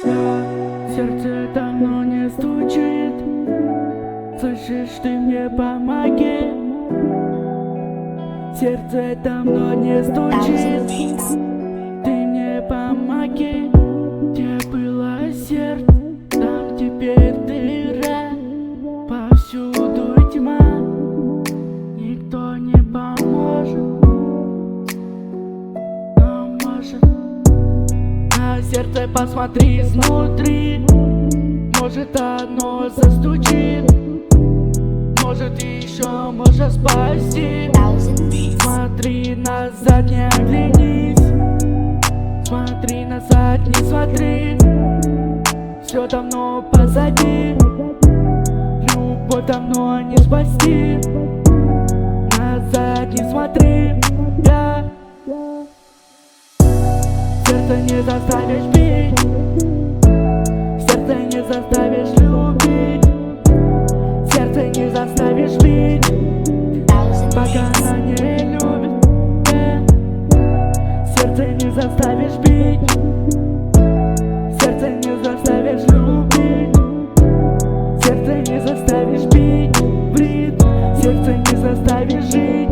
Сердце давно не стучит. Слышишь, ты мне помоги. Сердце давно не стучит. Ты мне помоги. Где было сердце, там теперь дыра. Повсюду тьма, никто не поможет, но может. На сердце посмотри изнутри. Может, оно застучит, может, еще может спасти. Смотри назад, не оглянись. Смотри назад, не смотри. Все давно позади. Любовь давно не спасти. Назад не смотри. Сердце не заставишь бить. Сердце не заставишь любить. Сердце не заставишь бить, пока она не любит. Сердце не заставишь бить. Сердце не заставишь любить. Сердце не заставишь бить. Сердце не заставишь жить.